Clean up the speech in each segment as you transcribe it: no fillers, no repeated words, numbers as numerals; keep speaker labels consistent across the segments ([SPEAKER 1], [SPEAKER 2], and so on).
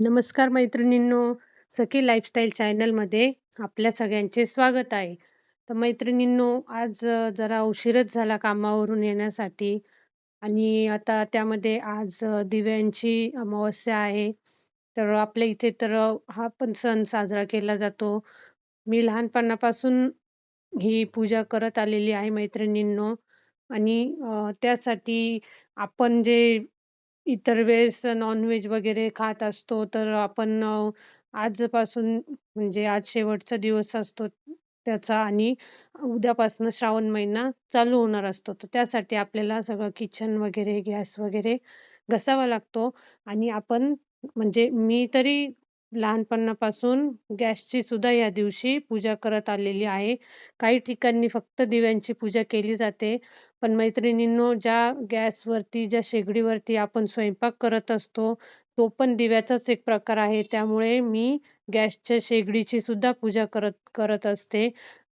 [SPEAKER 1] नमस्कार मैत्रिणींनो, सखी लाईफस्टाईल चॅनलमध्ये आपल्या सगळ्यांचे स्वागत आहे. तर मैत्रिणींनो, आज जरा उशीरच झाला कामावरून येण्यासाठी आणि आता त्यामध्ये आज दिव्यांची अमावस्या आहे. तर आपल्या इथे तर हा पण सण साजरा केला जातो. मी लहानपणापासून ही पूजा करत आलेली आहे मैत्रिणींनो. आणि त्यासाठी आपण जे इतर वेळेस नॉन-व्हेज वगैरे खात असतो, तर आपण आजपासून म्हणजे आज शेवटचा दिवस असतो त्याचा आणि उद्यापासून श्रावण महिना चालू होणार असतो. तर त्यासाठी आपल्याला सगळं किचन वगैरे, गॅस वगैरे घासावा लागतो आणि आपण म्हणजे मी तरी लहानपणापासून गॅसची सुद्धा या दिवशी पूजा करत आलेली आहे. काही ठिकाणी फक्त दिव्यांची पूजा केली जाते. पण मैत्रिणींनो, ज्या गॅसवरती, ज्या शेगडीवरती आपण स्वयंपाक करत असतो, तो पण दिव्याचाच एक प्रकार आहे. त्यामुळे मी गॅसच्या शेगडीची सुद्धा पूजा करत करत असते.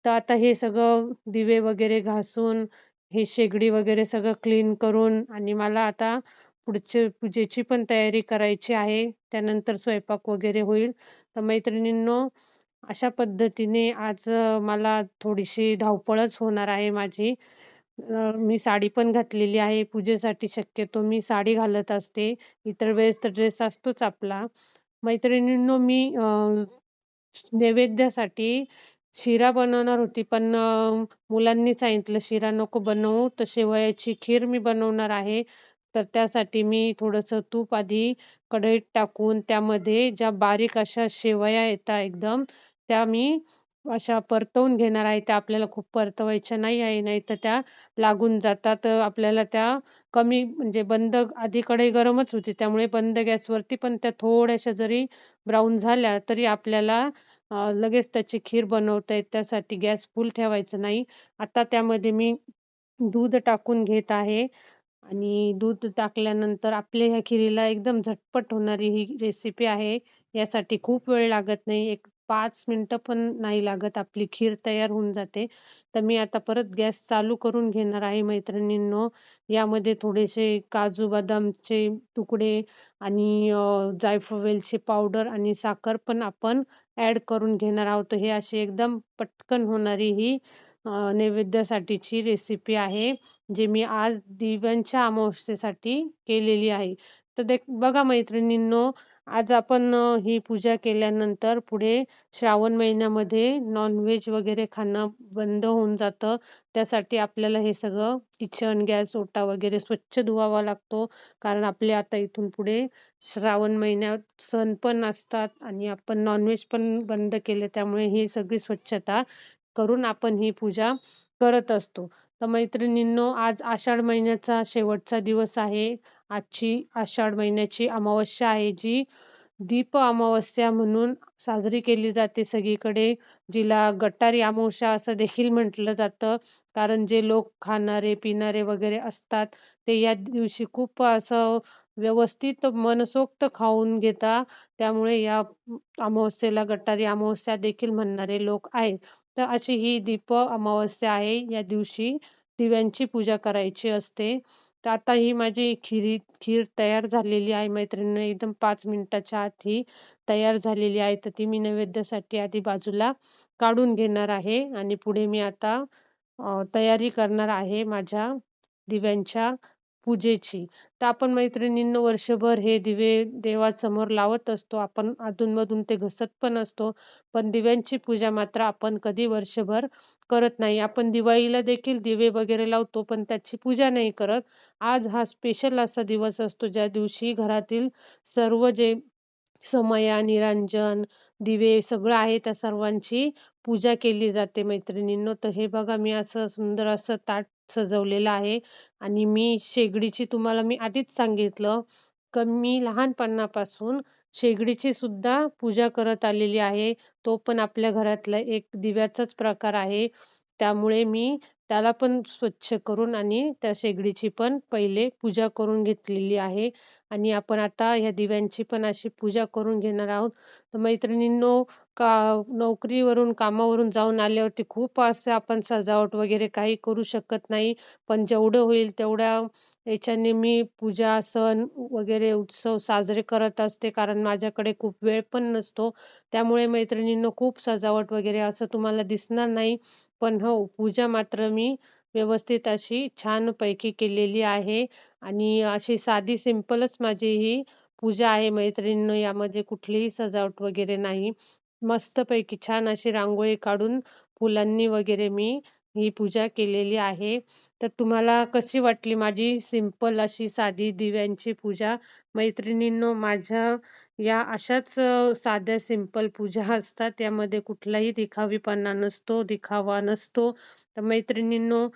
[SPEAKER 1] तर आता हे सगळं दिवे वगैरे घासून, हे शेगडी वगैरे सगळं क्लीन करून आणि मला आता पुढचे पूजेची पण तयारी करायची आहे. त्यानंतर स्वयंपाक वगैरे होईल. तर मैत्रिणींनो, अशा पद्धतीने आज मला थोडीशी धावपळच होणार आहे माझी. मी साडी पण घातलेली आहे पूजेसाठी. शक्यतो मी साडी घालत असते. इतर वेळेस तर ड्रेस असतोच आपला. मैत्रिणींनो, मी नैवेद्यासाठी शिरा बनवणार होती, पण मुलांनी सांगितलं शिरा नको बनवू, तर शेवयाची खीर मी बनवणार आहे. तर त्यासाठी मी थोडंसं तूप आधी कढईत टाकून त्यामध्ये ज्या बारीक अशा शेवया येतात एकदम, त्या मी अशा परतवून घेणार आहे. त्या आपल्याला खूप परतवायच्या नाही आहे, नाहीतर त्या लागून जातात. आपल्याला त्या कमी म्हणजे बंद आधी कढई गरमच होती, त्यामुळे बंद गॅसवरती पण त्या थोड्याशा जरी ब्राऊन झाल्या, तरी आपल्याला लगेच त्याची खीर बनवता येते. त्यासाठी गॅस फुल ठेवायचं नाही. आता त्यामध्ये मी दूध टाकून घेत आहे आणि दूध टाकल्यानंतर आपल्या ह्या खिरीला एकदम झटपट होणारी ही रेसिपी आहे. यासाठी खूप वेळ लागत नाही. एक 5 मिनिटं पण नाही लागत. आपली खीर तयार होऊन जाते. तर मी आता परत गॅस चालू करून घेणार आहे मैत्रिणींनो. यामध्ये थोडेसे काजू बदामचे तुकडे आणि जायफळ पावडर आणि साखर पण आपण ॲड करून घेणार आहोत. हे अशी एकदम पटकन होणारी ही नैवेद्यासाठीची रेसिपी आहे. जे मी आज दिव्यांच्या अमावस्येसाठी केलेली आहे. तर बघा मैत्रिणींनो, आज आपण ही पूजा केल्यानंतर पुढे श्रावण महिन्यामध्ये नॉन-व्हेज वगैरे खाणं बंद होऊन जातं. त्यासाठी आपल्याला हे सगळं किचन, गॅस, ओटा वगैरे स्वच्छ धुवावा लागतो. कारण आपले आता इथून पुढे श्रावण महिन्यात सण पण असतात आणि आपण नॉन पण बंद केले. त्यामुळे ही सगळी स्वच्छता करून आपण ही पूजा करत असतो. तर मैत्रिणींनो, आज आषाढ महिन्याचा शेवटचा दिवस आहे. आजची आषाढ महिन्याची अमावस्या आहे, जी दीप अमावस्या म्हणून साजरी केली जाते सगळीकडे. जिला गटारी अमावस्या असं देखील म्हटलं जातं. कारण जे लोक खाणारे, पिणारे वगैरे असतात, ते या दिवशी खूप असं व्यवस्थित मनसोक्त खाऊन घेतात. त्यामुळे या अमावस्येला गटारी अमावस्या देखील म्हणणारे लोक आहेत. तर अशी ही दीप अमावस्या आहे. या दिवशी दिव्यांची पूजा करायची असते. तर आता ही माझी खीर तयार झालेली आहे मैत्रिणींनो. एकदम 5 मिनिटाच्या आत ही तयार झालेली आहे. तर ती मी नैवेद्यासाठी आधी बाजूला काढून घेणार आहे आणि पुढे मी आता तयारी करणार आहे माझ्या दिव्यांच्या पूजेची. तर आपण मैत्रिणींनो, वर्षभर हे दिवे देवासमोर लावत असतो. आपण अधूनमधून ते घसत पण असतो. पण दिव्यांची पूजा मात्र आपण कधी वर्षभर करत नाही. आपण दिवाळीला देखील दिवे वगैरे लावतो, पण त्याची पूजा नाही करत. आज हा स्पेशल असा दिवस असतो, ज्या दिवशी घरातील सर्व जे समया, निरांजन, दिवे सगळं आहे, त्या सर्वांची पूजा केली जाते मैत्रिणींनो. तर हे बघा, मी असं सुंदर असं ताट सजवलेलं आहे आणि मी शेगडीची तुम्हाला मी आधीच सांगितलं, की मी लहानपणापासून शेगडीची सुद्धा पूजा करत आलेली आहे. तो पण आपल्या घरातला एक दिव्याचाच प्रकार आहे. त्यामुळे मी त्याला पण स्वच्छ करून आणि त्या शेगडीची पण पहिले पूजा करून घेतलेली आहे आणि आपण आता ह्या दिव्यांची पण अशी पूजा करून घेणार आहोत. तर मैत्रिणींनो, नोकरीवरून, कामावरून जाऊन आल्यावरती खूप असं आपण सजावट वगैरे काही करू शकत नाही. पण जेवढं होईल तेवढ्या याच्याने मी पूजा, सण वगैरे उत्सव साजरे करत असते. कारण माझ्याकडे खूप वेळ पण नसतो. त्यामुळे मैत्रिणींनो, खूप सजावट वगैरे असं तुम्हाला दिसणार नाही. पण हो, पूजा मात्र मी व्यवस्थित अशी छानपैकी केलेली आहे आणि अशी साधी सिंपलच माझी ही पूजा आहे मैत्रिणींनो. यामध्ये कुठलीही सजावट वगैरे नाही. मस्तपैकी छान अशी रांगोळी काढून फुलांनी वगैरे मी ही पूजा केलेली आहे. तर तुम्हाला कशी वाटली माझी सिंपल अशी साधी दिव्यांची पूजा? मैत्रिणींनो, माझ्या या अशाच साध्या सिंपल पूजा असतात. त्यामध्ये कुठलाही दिखावीपणा नसतो, दिखावा नसतो. तर मैत्रिणींनो,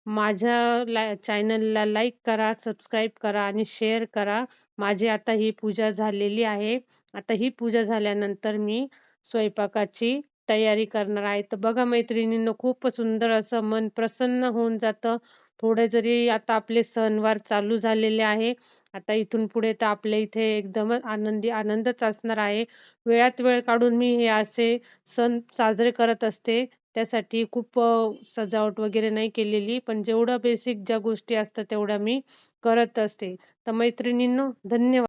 [SPEAKER 1] माझ्या चॅनलला लाईक करा, सबस्क्राईब करा आणि शेअर करा. माझी आता ही पूजा झालेली आहे. आता ही पूजा झाल्यानंतर मी स्वयंपाकाची तयारी करणार आहे. तर बघा मैत्रिणींनो, खूप सुंदर असं मन प्रसन्न होऊन जातं. थोडे जरी आता आपले सणवार चालू झालेले आहे. आता इथून पुढे तर आपल्या इथे एकदमच आनंदच असणार आहे. वेळात वेळ काढून मी हे असे सण साजरे करत असते. त्यासाठी खूप सजावट वगैरे नाही केलेली. पण जेवढं बेसिक ज्या गोष्टी असतात तेवढ्या मी करत असते. तर मैत्रिणींनो, धन्यवाद.